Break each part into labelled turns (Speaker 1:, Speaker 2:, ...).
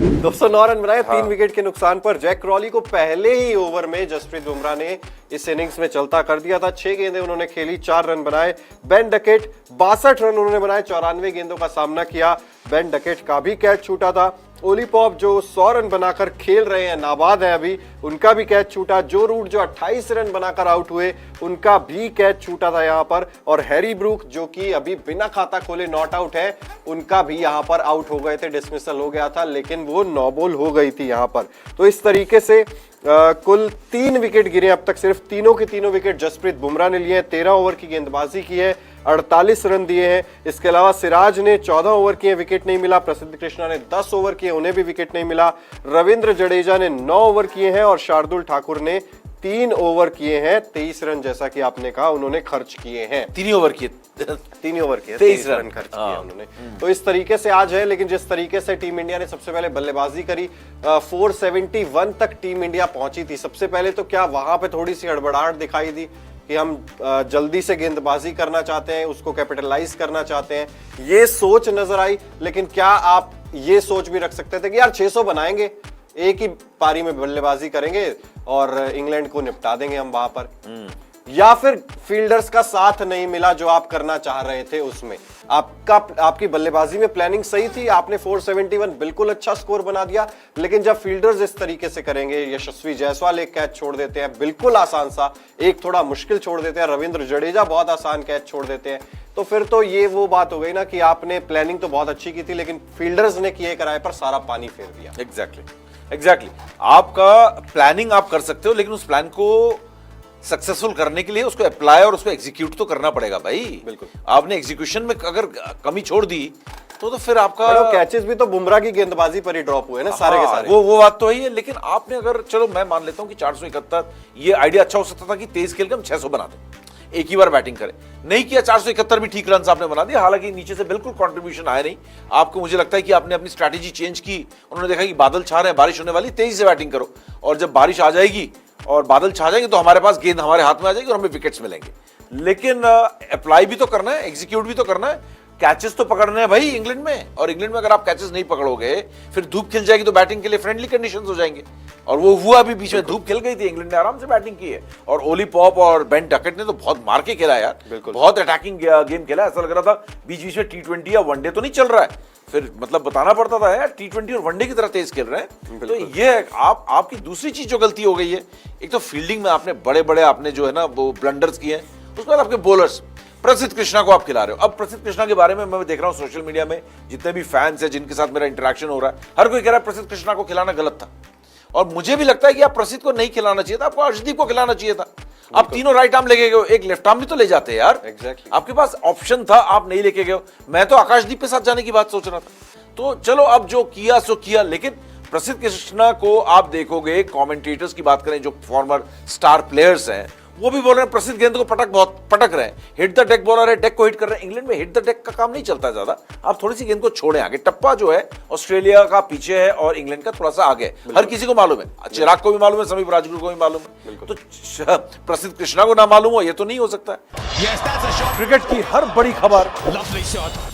Speaker 1: 209 run बनाए 3 wicket के नुकसान पर। जैक क्रॉली को पहले ही ओवर में जसप्रीत बुमराह ने इस इनिंग्स में चलता कर दिया था। 6 गेंदें उन्होंने खेली, 4 रन बनाए। बेन डकेट 62 रन उन्होंने बनाए, 94 गेंदों का सामना किया। बेन डकेट का भी कैच छूटा था। ओली पॉप जो 100 रन बनाकर खेल रहे हैं, नाबाद है अभी, उनका भी कैच छूटा। जो रूट जो 28 रन बनाकर आउट हुए, उनका भी कैच छूटा था यहां पर। और हैरी ब्रूक जो कि अभी बिना खाता खोले नॉट आउट है, उनका भी यहां पर आउट हो गए थे, डिसमिसल हो गया था, लेकिन वो नो बॉल हो गई थी यहां पर। तो इस तरीके से कुल 3 विकेट गिरे अब तक। सिर्फ तीनों के तीनों विकेट जसप्रीत बुमराह ने लिए हैं। 13 ओवर की गेंदबाजी की है, 48 रन दिए हैं। इसके अलावा सिराज ने 14 ओवर किए, विकेट नहीं मिला। प्रसिद्ध कृष्णा ने 10 ओवर किए, उन्हें भी विकेट नहीं मिला। रविंद्र जडेजा ने 9 ओवर किए हैं और शार्दुल ठाकुर ने 3 ओवर किए हैं। 23 रन जैसा कि आपने कहा उन्होंने खर्च किए हैं।
Speaker 2: 3 ओवर किए
Speaker 1: 23 रन खर्च किए उन्होंने। तो इस तरीके से आज है, लेकिन जिस तरीके से टीम इंडिया ने सबसे पहले बल्लेबाजी करी, 471 तक टीम इंडिया पहुंची थी। सबसे पहले तो क्या वहां पे थोड़ी सी हड़बड़ाहट दिखाई दी कि हम जल्दी से गेंदबाजी करना चाहते हैं, उसको कैपिटलाइज करना चाहते हैं, ये सोच नजर आई। लेकिन क्या आप ये सोच भी रख सकते थे कि यार 600 बनाएंगे, एक ही पारी में बल्लेबाजी करेंगे और इंग्लैंड को निपटा देंगे हम वहां पर? या फिर फील्डर्स का साथ नहीं मिला जो आप करना चाह रहे थे उसमें? आपकी बल्लेबाजी में प्लानिंग सही थी, आपने 471 बिल्कुल अच्छा स्कोर बना दिया, लेकिन जब फील्डर्स इस तरीके से करेंगे, यशस्वी जायसवाल एक कैच छोड़ देते हैं बिल्कुल आसान सा, एक थोड़ा मुश्किल छोड़ देते हैं, रविंद्र जडेजा बहुत आसान कैच छोड़ देते हैं, तो फिर तो ये वो बात हो गई ना कि आपने प्लानिंग तो बहुत अच्छी की थी, लेकिन फील्डर्स ने किए कराए पर सारा पानी फेर दिया।
Speaker 2: एग्जैक्टली। आपका प्लानिंग आप कर सकते हो, लेकिन उस प्लान को सक्सेसफुल करने के लिए उसको अप्लाई और उसको एग्जीक्यूट तो करना पड़ेगा भाई।
Speaker 1: बिल्कुल।
Speaker 2: आपने एग्जीक्यूशन में अगर कमी छोड़ दी तो फिर आपका
Speaker 1: कैचेस भी तो बुमराह की गेंदबाजी पर ही ड्रॉप हुए ना सारे के सारे।
Speaker 2: वो बात तो है, लेकिन आपने अगर, चलो मैं मान लेता हूं कि 471 ये आइडिया अच्छा हो सकता था कि 23 खेल के हम 600 बना दें, एक ही बार बैटिंग करें। नहीं किया, 471 भी ठीक रन आपने बना दिया, हालांकि नीचे से बिल्कुल कंट्रीब्यूशन आया नहीं आपको। मुझे लगता है कि आपने अपनी स्ट्रैटेजी चेंज की। उन्होंने देखा कि बादल छा रहे हैं, बारिश होने वाली, तेजी से बैटिंग करो, और जब बारिश आ जाएगी और बादल छा जाएंगे तो हमारे पास गेंद हमारे हाथ में आ जाएगी और हमें विकेट्स मिलेंगे। लेकिन अप्लाई भी तो करना है, एग्जीक्यूट भी तो करना है, कैचेस तो पकड़ने हैं भाई इंग्लैंड में। और इंग्लैंड में अगर आप कैचेस नहीं पकड़ोगे, फिर धूप खिल जाएगी तो बैटिंग के लिए फ्रेंडली कंडीशंस हो जाएंगे, और वो हुआ भी। बीच में धूप खिल गई थी, इंग्लैंड ने आराम से बैटिंग की है, और ओली पॉप और बेन डकेट ने तो बहुत मार के खेला यार, बहुत अटैकिंग गेम खेला। ऐसा लग रहा था बीच बीच में T20 या वनडे तो नहीं चल रहा है, फिर मतलब बताना पड़ता था यार T20 और वनडे की तरह तेज खेल रहे हैं। तो ये आपकी दूसरी चीज जो गलती हो गई है, एक तो फील्डिंग में आपने बड़े आपने जो है ना वो ब्लंडर्स किए हैं। उसके बाद आपके बॉलर्स, प्रसिद्ध कृष्णा को आप खिला रहे हो। अब प्रसिद्ध कृष्णा के बारे में मैं देख रहा हूं सोशल मीडिया में, जितने भी फैंस हैं जिनके साथ मेरा इंटरेक्शन हो रहा है, हर कोई कह रहा है प्रसिद्ध कृष्णा को खिलाना गलत था। और मुझे भी लगता है कि आप प्रसिद्ध को नहीं खिलाना चाहिए था, आपको अर्शदीप को खिलाना चाहिए था। आप तीनों राइट आर्म लेके गए, एक लेफ्ट आर्म भी तो ले जाते यार। आपके पास ऑप्शन था, आप नहीं लेके गए। मैं तो आकाशदीप के साथ जाने की बात सोच रहा था। तो चलो, अब जो किया सो किया, लेकिन प्रसिद्ध कृष्णा को आप देखोगे, कमेंटेटर्स की बात करें जो फॉर्मर स्टार प्लेयर्स हैं, वो भी बोल रहे हैं प्रसिद्ध गेंद को बहुत पटक रहे हैं, हिट द डेक बॉलर है, डेक को हिट कर रहे हैं। इंग्लैंड में हिट द डेक का काम नहीं चलता ज्यादा, आप थोड़ी सी गेंद को छोड़ें आगे। टप्पा जो है ऑस्ट्रेलिया का पीछे है और इंग्लैंड का थोड़ा सा आगे है, हर किसी को मालूम है, चिराग को भी मालूम है, समीप राजगुरु को भी मालूम है, तो प्रसिद्ध कृष्णा को ना मालूम हो ये तो नहीं हो सकता है। क्रिकेट की हर बड़ी खबर,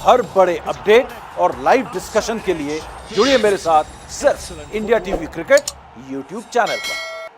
Speaker 2: हर बड़े अपडेट और लाइव डिस्कशन के लिए जुड़िए मेरे साथ सिर्फ India TV cricket YouTube channel पर।